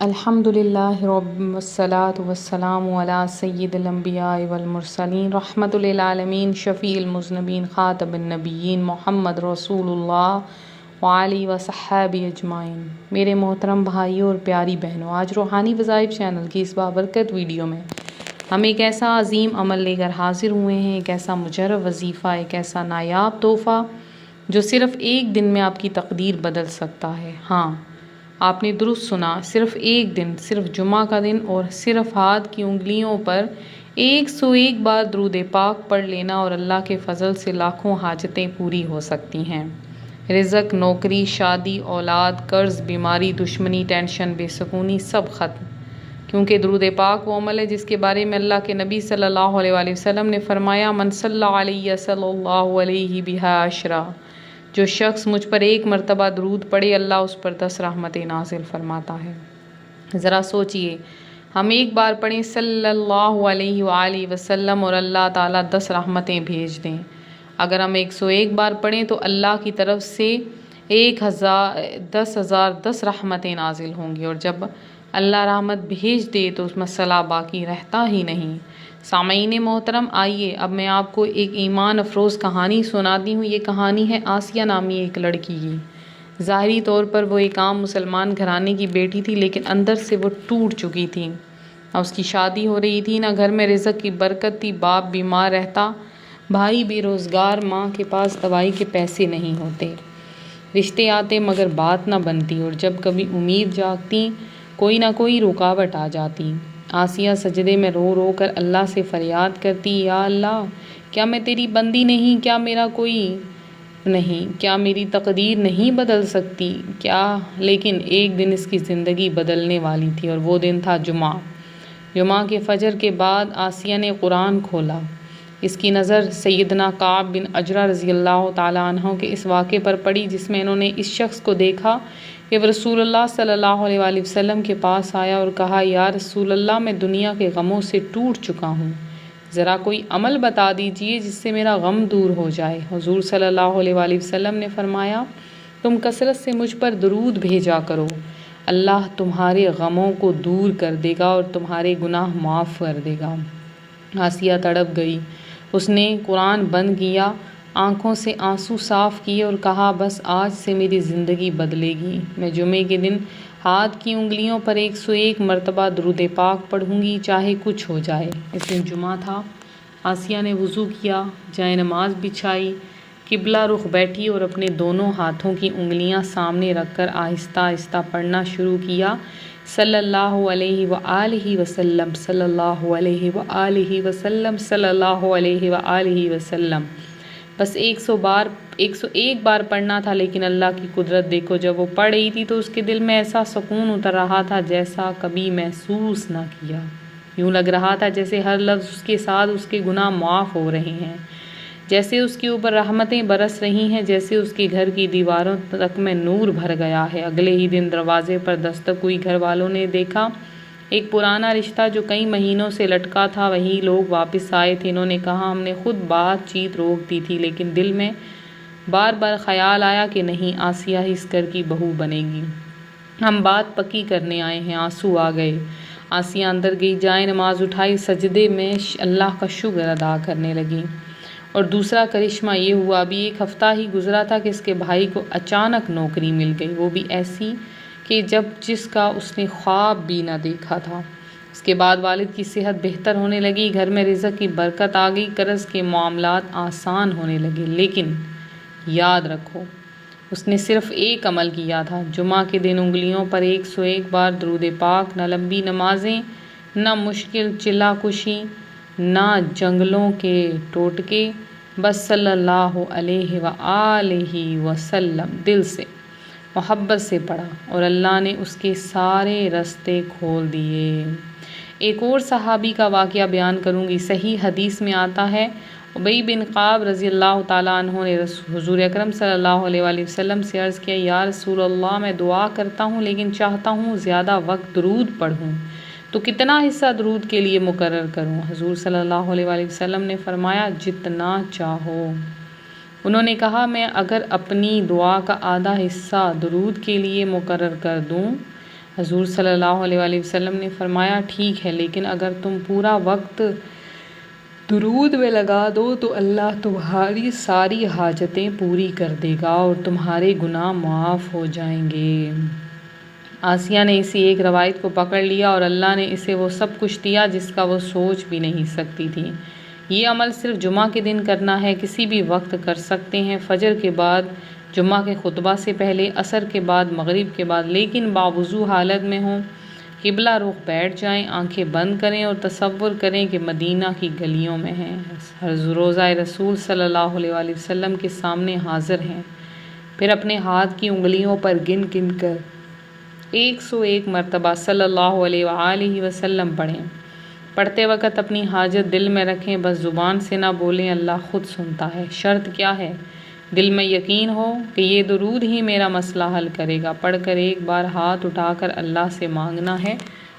الحمدللہ والصلاة والسلام علی سید الانبیاء والمرسلین رحمۃ للعالمین شفیع المذنبین خاتم النبیین محمد رسول اللہ وآلہ وصحبہ اجمعین۔ میرے محترم بھائیوں اور پیاری بہنوں، آج روحانی وظائف چینل کی اس بابرکت ویڈیو میں ہم ایک ایسا عظیم عمل لے کر حاضر ہوئے ہیں، ایک ایسا مجرب وظیفہ، ایک ایسا نایاب تحفہ جو صرف ایک دن میں آپ کی تقدیر بدل سکتا ہے۔ ہاں، آپ نے درست سنا، صرف ایک دن، صرف جمعہ کا دن، اور صرف ہاتھ کی انگلیوں پر 101 بار درود پاک پڑھ لینا اور اللہ کے فضل سے لاکھوں حاجتیں پوری ہو سکتی ہیں۔ رزق، نوکری، شادی، اولاد، قرض، بیماری، دشمنی، ٹینشن، بے سکونی سب ختم، کیونکہ درود پاک وہ عمل ہے جس کے بارے میں اللہ کے نبی صلی اللہ علیہ وآلہ وسلم نے فرمایا، من صلی علیہ صلی اللہ علیہ بہا عشرہ، جو شخص مجھ پر ایک مرتبہ درود پڑھے اللہ اس پر 10 رحمتیں نازل فرماتا ہے۔ ذرا سوچئے، ہم ایک بار پڑھیں صلی اللہ علیہ وآلہ وسلم اور اللہ تعالیٰ 10 رحمتیں بھیج دیں۔ اگر ہم 101 بار پڑھیں تو اللہ کی طرف سے 10,010 رحمتیں نازل ہوں گی، اور جب اللہ رحمت بھیج دے تو اس مسئلہ باقی رہتا ہی نہیں۔ سامعین محترم، آئیے اب میں آپ کو ایک ایمان افروز کہانی سناتی ہوں۔ یہ کہانی ہے آسیہ نامی ایک لڑکی کی۔ ظاہری طور پر وہ ایک عام مسلمان گھرانے کی بیٹی تھی، لیکن اندر سے وہ ٹوٹ چکی تھی۔ نہ اس کی شادی ہو رہی تھی، نہ گھر میں رزق کی برکت تھی، باپ بیمار رہتا، بھائی بے روزگار، ماں کے پاس دوائی کے پیسے نہیں ہوتے، رشتے آتے مگر بات نہ بنتی، اور جب کبھی امید جاگتی کوئی نہ کوئی رکاوٹ آ جاتی۔ آسیہ سجدے میں رو رو کر اللہ سے فریاد کرتی، یا اللہ، کیا میں تیری بندی نہیں؟ کیا میرا کوئی نہیں؟ کیا میری تقدیر نہیں بدل سکتی کیا؟ لیکن ایک دن اس کی زندگی بدلنے والی تھی، اور وہ دن تھا جمعہ۔ جمعہ کے فجر کے بعد آسیہ نے قرآن کھولا۔ اس کی نظر سیدنا کعب بن عجرہ رضی اللہ تعالیٰ عنہ کے اس واقعے پر پڑی، جس میں انہوں نے اس شخص کو دیکھا کہ وہ رسول اللہ صلی اللہ علیہ وآلہ وسلم کے پاس آیا اور کہا، یا رسول اللہ، میں دنیا کے غموں سے ٹوٹ چکا ہوں، ذرا کوئی عمل بتا دیجئے جس سے میرا غم دور ہو جائے۔ حضور صلی اللہ علیہ وآلہ وسلم نے فرمایا، تم کثرت سے مجھ پر درود بھیجا کرو، اللہ تمہارے غموں کو دور کر دے گا اور تمہارے گناہ معاف کر دے گا۔ آسیہ تڑپ گئی، اس نے قرآن بند کیا، آنکھوں سے آنسو صاف کیے اور کہا، بس آج سے میری زندگی بدلے گی، میں جمعے کے دن ہاتھ کی انگلیوں پر 101 مرتبہ درود پاک پڑھوں گی، چاہے کچھ ہو جائے۔ اس دن جمعہ تھا۔ آسیہ نے وضو کیا، جائے نماز بچھائی، قبلہ رخ بیٹھی اور اپنے دونوں ہاتھوں کی انگلیاں سامنے رکھ کر آہستہ آہستہ پڑھنا شروع کیا، صلی اللہ علیہ وآلہ وسلم، صلی اللہ علیہ وآلہ وسلم، صلی اللہ علیہ وآلہ وسلم۔ بس 101 بار پڑھنا تھا، لیکن اللہ کی قدرت دیکھو، جب وہ پڑھ رہی تھی تو اس کے دل میں ایسا سکون اتر رہا تھا جیسا کبھی محسوس نہ کیا۔ یوں لگ رہا تھا جیسے ہر لفظ اس کے ساتھ اس کے گناہ معاف ہو رہے ہیں، جیسے اس کے اوپر رحمتیں برس رہی ہیں، جیسے اس کے گھر کی دیواروں تک میں نور بھر گیا ہے۔ اگلے ہی دن دروازے پر دستک ہوئی، گھر والوں نے دیکھا ایک پرانا رشتہ جو کئی مہینوں سے لٹکا تھا، وہی لوگ واپس آئے تھے۔ انہوں نے کہا، ہم نے خود بات چیت روک دی تھی، لیکن دل میں بار بار خیال آیا کہ نہیں، آسیہ ہی اس گھر کی بہو بنے گی، ہم بات پکی کرنے آئے ہیں۔ آنسو آ گئے، آسیہ اندر گئی، جائے نماز اٹھائی، سجدے میں اللہ کا شکر ادا کرنے لگی۔ اور دوسرا کرشمہ یہ ہوا، ابھی ایک ہفتہ ہی گزرا تھا کہ اس کے بھائی کو اچانک نوکری مل گئی، وہ بھی ایسی کہ جس کا اس نے خواب بھی نہ دیکھا تھا۔ اس کے بعد والد کی صحت بہتر ہونے لگی، گھر میں رزق کی برکت آ گئی، قرض کے معاملات آسان ہونے لگے۔ لیکن یاد رکھو، اس نے صرف ایک عمل کیا تھا، جمعہ کے دن انگلیوں پر 101 بار درود پاک، نہ لمبی نمازیں، نہ مشکل چلا کشی، نہ جنگلوں کے ٹوٹکے، بس صلی اللہ علیہ وآلہ وسلم، دل سے محبت سے پڑھا، اور اللہ نے اس کے سارے راستے کھول دیے۔ ایک اور صحابی کا واقعہ بیان کروں گی۔ صحیح حدیث میں آتا ہے، ابی بن کعب رضی اللہ تعالیٰ عنہ نے حضور اکرم صلی اللہ علیہ وآلہ وسلم سے عرض کیا، یا رسول اللہ، میں دعا کرتا ہوں لیکن چاہتا ہوں زیادہ وقت درود پڑھوں، تو کتنا حصہ درود کے لیے مقرر کروں؟ حضور صلی اللہ علیہ وآلہ وسلم نے فرمایا، جتنا چاہو۔ انہوں نے کہا، میں اگر اپنی دعا کا آدھا حصہ درود کے لیے مقرر کر دوں، حضور صلی اللہ علیہ وآلہ وسلم نے فرمایا ٹھیک ہے، لیکن اگر تم پورا وقت درود میں لگا دو تو اللہ تمہاری ساری حاجتیں پوری کر دے گا اور تمہارے گناہ معاف ہو جائیں گے۔ آسیہ نے اسی ایک روایت کو پکڑ لیا اور اللہ نے اسے وہ سب کچھ دیا جس کا وہ سوچ بھی نہیں سکتی تھی۔ یہ عمل صرف جمعہ کے دن کرنا ہے، کسی بھی وقت کر سکتے ہیں، فجر کے بعد، جمعہ کے خطبہ سے پہلے، عصر کے بعد، مغرب کے بعد، لیکن باوضو حالت میں ہوں۔ قبلہ رخ بیٹھ جائیں، آنکھیں بند کریں اور تصور کریں کہ مدینہ کی گلیوں میں ہیں، روضہ رسول صلی اللہ علیہ وآلہ وسلم کے سامنے حاضر ہیں۔ پھر اپنے ہاتھ کی انگلیوں پر گن گن کر 101 مرتبہ صلی اللہ علیہ وآلہ وسلم پڑھیں۔ پڑھتے وقت اپنی حاجت دل میں رکھیں، بس زبان سے نہ بولیں، اللہ خود سنتا ہے۔ شرط کیا ہے؟ دل میں یقین ہو کہ یہ درود ہی میرا مسئلہ حل کرے گا۔ پڑھ کر ایک بار ہاتھ اٹھا کر اللہ سے مانگنا ہے،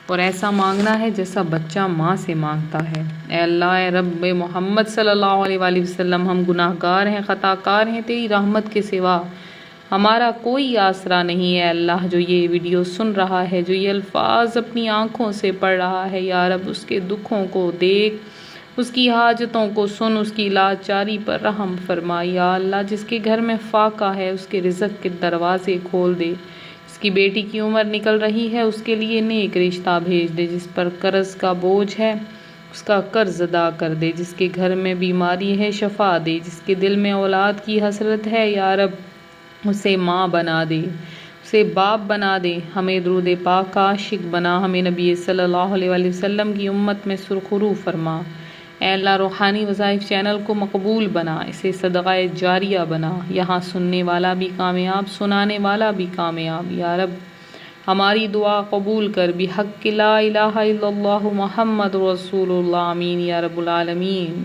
اور ایسا مانگنا ہے جیسا بچہ ماں سے مانگتا ہے۔ اے اللہ، اے رب محمد صلی اللہ علیہ وآلہ وسلم، ہم گناہ گار ہیں، خطا کار ہیں، تیری رحمت کے سوا ہمارا کوئی آسرا نہیں ہے۔ اللہ، جو یہ ویڈیو سن رہا ہے، جو یہ الفاظ اپنی آنکھوں سے پڑھ رہا ہے، یا رب اس کے دکھوں کو دیکھ، اس کی حاجتوں کو سن، اس کی لاچاری پر رحم فرما۔ یا اللہ، جس کے گھر میں فاقہ ہے اس کے رزق کے دروازے کھول دے، جس کی بیٹی کی عمر نکل رہی ہے اس کے لیے نیک رشتہ بھیج دے، جس پر قرض کا بوجھ ہے اس کا قرض ادا کر دے، جس کے گھر میں بیماری ہے شفا دے، جس کے دل میں اولاد کی حسرت ہے یا رب اسے ماں بنا دے، اسے باپ بنا دے۔ ہمیں درود پاک کا عاشق بنا، ہمیں نبی صلی اللہ علیہ وآلہ وسلم کی امت میں سرخرو فرما۔ اے اللہ، روحانی وظائف چینل کو مقبول بنا، اسے صدقہ جاریہ بنا، یہاں سننے والا بھی کامیاب، سنانے والا بھی کامیاب۔ یا رب، ہماری دعا قبول کر، بحق لا الہ الا اللہ محمد رسول اللہ، آمین یا رب العالمین۔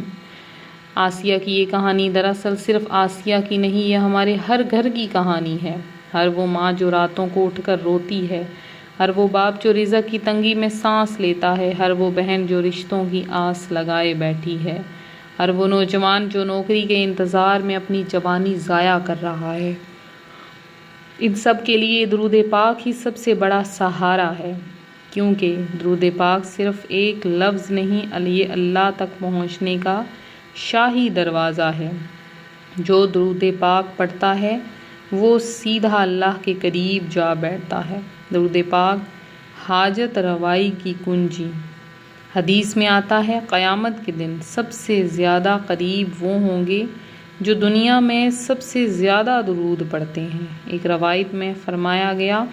آسیہ کی یہ کہانی دراصل صرف آسیہ کی نہیں، یہ ہمارے ہر گھر کی کہانی ہے۔ ہر وہ ماں جو راتوں کو اٹھ کر روتی ہے، ہر وہ باپ جو رزق کی تنگی میں سانس لیتا ہے، ہر وہ بہن جو رشتوں کی آس لگائے بیٹھی ہے، ہر وہ نوجوان جو نوکری کے انتظار میں اپنی جوانی ضائع کر رہا ہے۔ ان سب کے لیے درود پاک ہی سب سے بڑا سہارا ہے، کیونکہ درود پاک صرف ایک لفظ نہیں، یہ اللہ تک پہنچنے کا شاہی دروازہ ہے۔ جو درود پاک پڑھتا ہے وہ سیدھا اللہ کے قریب جا بیٹھتا ہے۔ درود پاک حاجت روائی کی کنجی۔ حدیث میں آتا ہے، قیامت کے دن سب سے زیادہ قریب وہ ہوں گے جو دنیا میں سب سے زیادہ درود پڑھتے ہیں۔ ایک روایت میں فرمایا گیا،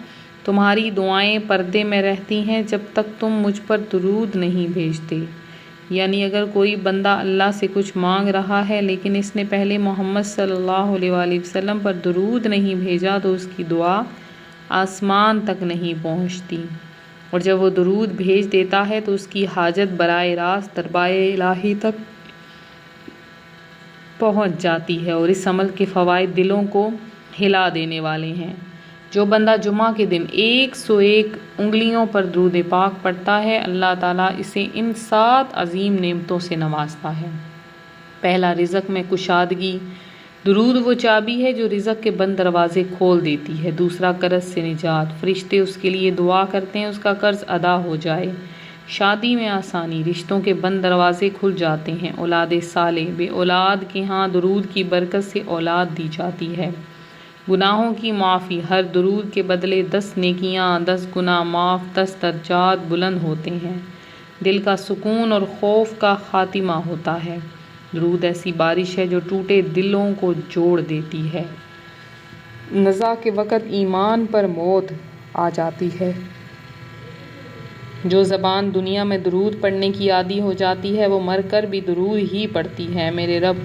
تمہاری دعائیں پردے میں رہتی ہیں جب تک تم مجھ پر درود نہیں بھیجتے۔ یعنی اگر کوئی بندہ اللہ سے کچھ مانگ رہا ہے لیکن اس نے پہلے محمد صلی اللہ علیہ وآلہ وسلم پر درود نہیں بھیجا تو اس کی دعا آسمان تک نہیں پہنچتی، اور جب وہ درود بھیج دیتا ہے تو اس کی حاجت براہ راست دربار الہی تک پہنچ جاتی ہے، اور اس عمل کے فوائد دلوں کو ہلا دینے والے ہیں۔ جو بندہ جمعہ کے دن 101 انگلیوں پر درود پاک پڑھتا ہے، اللہ تعالیٰ اسے ان 7 عظیم نعمتوں سے نوازتا ہے۔ پہلا، رزق میں کشادگی۔ درود وہ چابی ہے جو رزق کے بند دروازے کھول دیتی ہے۔ دوسرا، قرض سے نجات، فرشتے اس کے لیے دعا کرتے ہیں اس کا قرض ادا ہو جائے۔ شادی میں آسانی، رشتوں کے بند دروازے کھل جاتے ہیں۔ اولاد صالح، بے اولاد کے ہاں درود کی برکت سے اولاد دی جاتی ہے۔ گناہوں کی معافی، ہر درود کے بدلے 10 نیکیاں، 10 گناہ معاف، 10 درجات بلند ہوتے ہیں۔ دل کا سکون اور خوف کا خاتمہ ہوتا ہے۔ درود ایسی بارش ہے جو ٹوٹے دلوں کو جوڑ دیتی ہے۔ نزا کے وقت ایمان پر موت آ جاتی ہے۔ جو زبان دنیا میں درود پڑھنے کی عادی ہو جاتی ہے وہ مر کر بھی درود ہی پڑھتی ہے۔ میرے رب،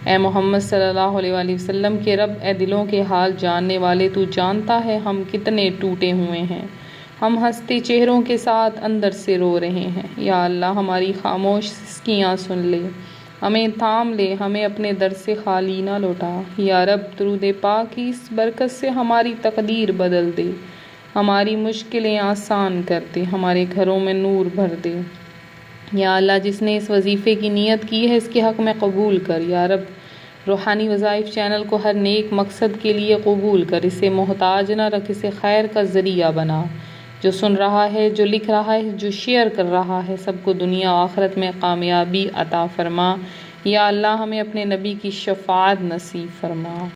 اے محمد صلی اللہ علیہ وآلہ وسلم کے رب، اے دلوں کے حال جاننے والے، تو جانتا ہے ہم کتنے ٹوٹے ہوئے ہیں، ہم ہنستے چہروں کے ساتھ اندر سے رو رہے ہیں۔ یا اللہ، ہماری خاموش سسکیاں سن لے، ہمیں تھام لے، ہمیں اپنے در سے خالی نہ لوٹا۔ یا رب، درود پاک کی اس برکت سے ہماری تقدیر بدل دے، ہماری مشکلیں آسان کر دے، ہمارے گھروں میں نور بھر دے۔ یا اللہ، جس نے اس وظیفے کی نیت کی ہے اس کے حق میں قبول کر۔ یا رب، روحانی وظائف چینل کو ہر نیک مقصد کے لیے قبول کر، اسے محتاج نہ رکھ، اسے خیر کا ذریعہ بنا۔ جو سن رہا ہے، جو لکھ رہا ہے، جو شیئر کر رہا ہے، سب کو دنیا و آخرت میں کامیابی عطا فرما۔ یا اللہ ہمیں اپنے نبی کی شفاعت نصیب فرما۔